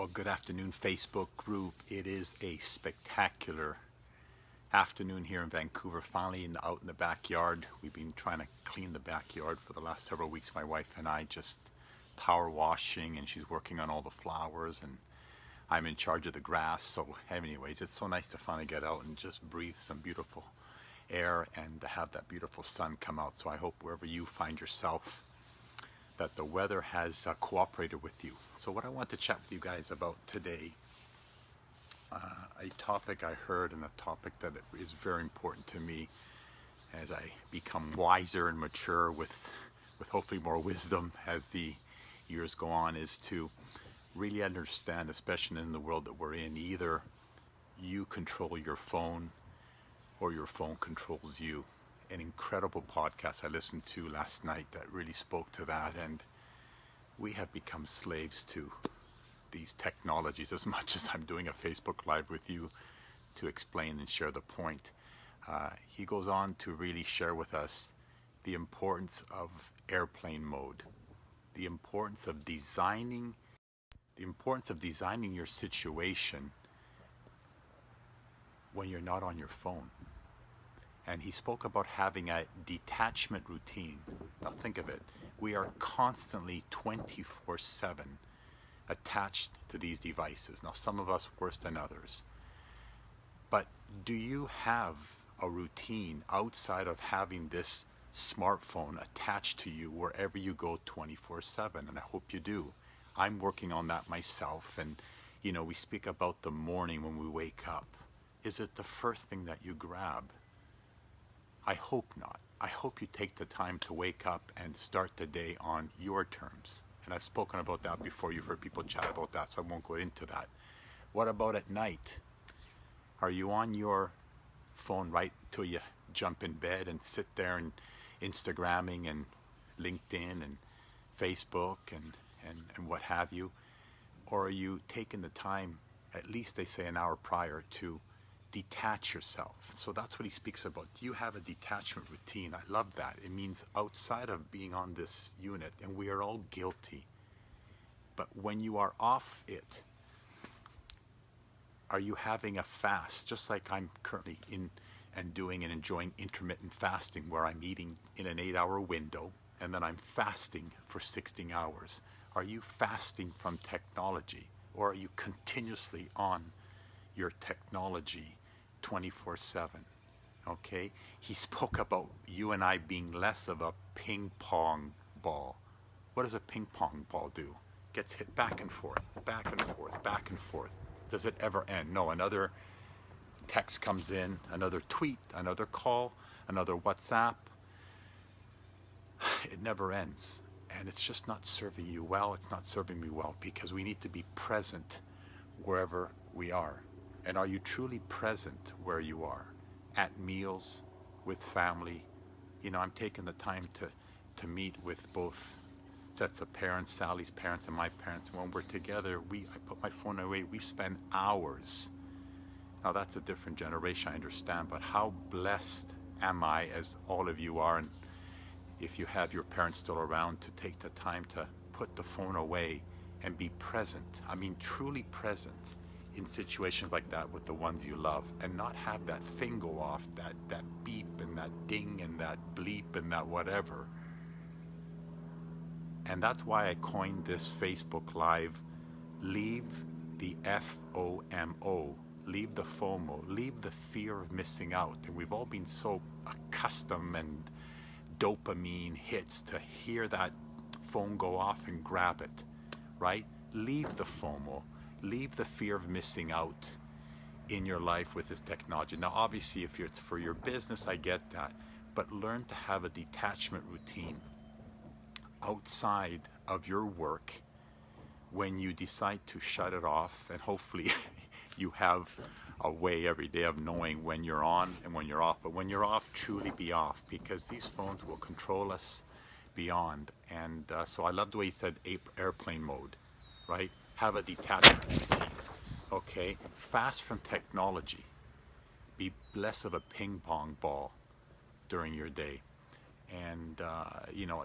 Well, good afternoon, Facebook group. It is a spectacular afternoon here in Vancouver, finally out in the backyard. We've been trying to clean the backyard for the last several weeks, my wife and I, just power washing, and she's working on all the flowers, and I'm in charge of the grass. So anyways, it's so nice to finally get out and just breathe some beautiful air and to have that beautiful sun come out. So I hope wherever you find yourself that the weather has cooperated with you. So what I want to chat with you guys about today, a topic I heard and a topic that is very important to me as I become wiser and mature with hopefully more wisdom as the years go on, is to really understand, especially in the world that we're in, either you control your phone or your phone controls you. An incredible podcast I listened to last night that really spoke to that, and we have become slaves to these technologies as much as I'm doing a Facebook Live with you to explain and share the point. He goes on to really share with us the importance of airplane mode, the importance of designing your situation when you're not on your phone. And he spoke about having a detachment routine. Now think of it. We are constantly 24/7 attached to these devices. Now some of us worse than others. But do you have a routine outside of having this smartphone attached to you wherever you go 24/7? And I hope you do. I'm working on that myself. And we speak about the morning when we wake up. Is it the first thing that you grab? I hope not. I hope you take the time to wake up and start the day on your terms. And I've spoken about that before. You've heard people chat about that, so I won't go into that. What about at night? Are you on your phone right till you jump in bed and sit there and Instagramming and LinkedIn and Facebook and what have you? Or are you taking the time, at least they say an hour prior, to detach yourself? So that's what he speaks about. Do you have a detachment routine? I love that. It means outside of being on this unit, and we are all guilty, but when you are off it, are you having a fast, just like I'm currently in and doing and enjoying intermittent fasting, where I'm eating in an 8-hour window and then I'm fasting for 16 hours? Are you fasting from technology, or are you continuously on your technology 24/7? Okay, he spoke about you and I being less of a ping pong ball. What does a ping pong ball do? Gets hit back and forth, back and forth, back and forth. Does it ever end? No. Another text comes in, another tweet, another call, another WhatsApp. It never ends, and it's just not serving you well. It's not serving me well, because we need to be present wherever we are. And are you truly present where you are? At meals, with family? I'm taking the time to meet with both sets of parents, Sally's parents and my parents. When we're together, I put my phone away. We spend hours. Now that's a different generation, I understand, but how blessed am I, as all of you are, and if you have your parents still around, to take the time to put the phone away and be present. I mean, truly present in situations like that with the ones you love, and not have that thing go off, that beep and that ding and that bleep and that whatever. And that's why I coined this Facebook Live, leave the FOMO, leave the FOMO, leave the fear of missing out. And we've all been so accustomed and dopamine hits to hear that phone go off and grab it, right? Leave the FOMO. Leave the fear of missing out in your life with this technology. Now, obviously, if it's for your business, I get that. But learn to have a detachment routine outside of your work when you decide to shut it off. And hopefully you have a way every day of knowing when you're on and when you're off. But when you're off, truly be off, because these phones will control us beyond. And so I love the way he said airplane mode, right? Have a detachment routine, okay? Fast from technology. Be less of a ping pong ball during your day. And,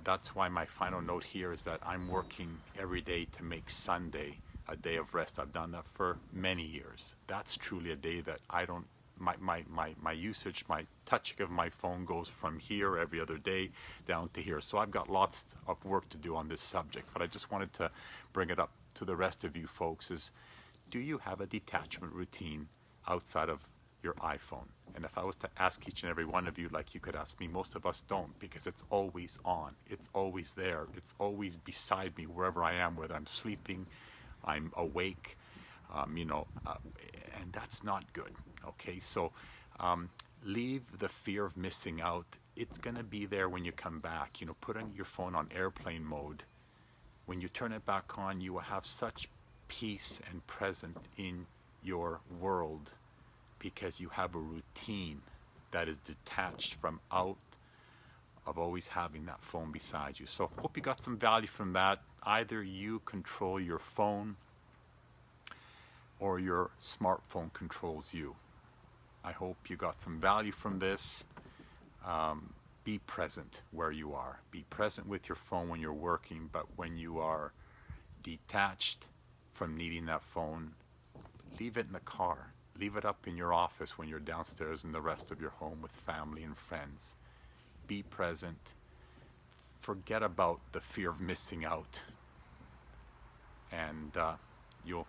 that's why my final note here is that I'm working every day to make Sunday a day of rest. I've done that for many years. That's truly a day that I don't, my usage, my touching of my phone goes from here every other day down to here. So I've got lots of work to do on this subject, but I just wanted to bring it up to the rest of you folks is, do you have a detachment routine outside of your iPhone? And if I was to ask each and every one of you, like you could ask me, most of us don't, because it's always on. It's always there. It's always beside me wherever I am, whether I'm sleeping, I'm awake, and that's not good. Okay, so leave the fear of missing out. It's going to be there when you come back. Putting your phone on airplane mode. When you turn it back on, you will have such peace and present in your world, because you have a routine that is detached from out of always having that phone beside you. So hope you got some value from that. Either you control your phone or your smartphone controls you. I hope you got some value from this. Be present where you are. Be present with your phone when you're working, but when you are detached from needing that phone, leave it in the car. Leave it up in your office when you're downstairs in the rest of your home with family and friends. Be present. Forget about the fear of missing out, and you'll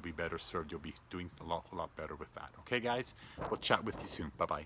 be better served. You'll be doing a lot better with that. Okay, guys? We'll chat with you soon. Bye-bye.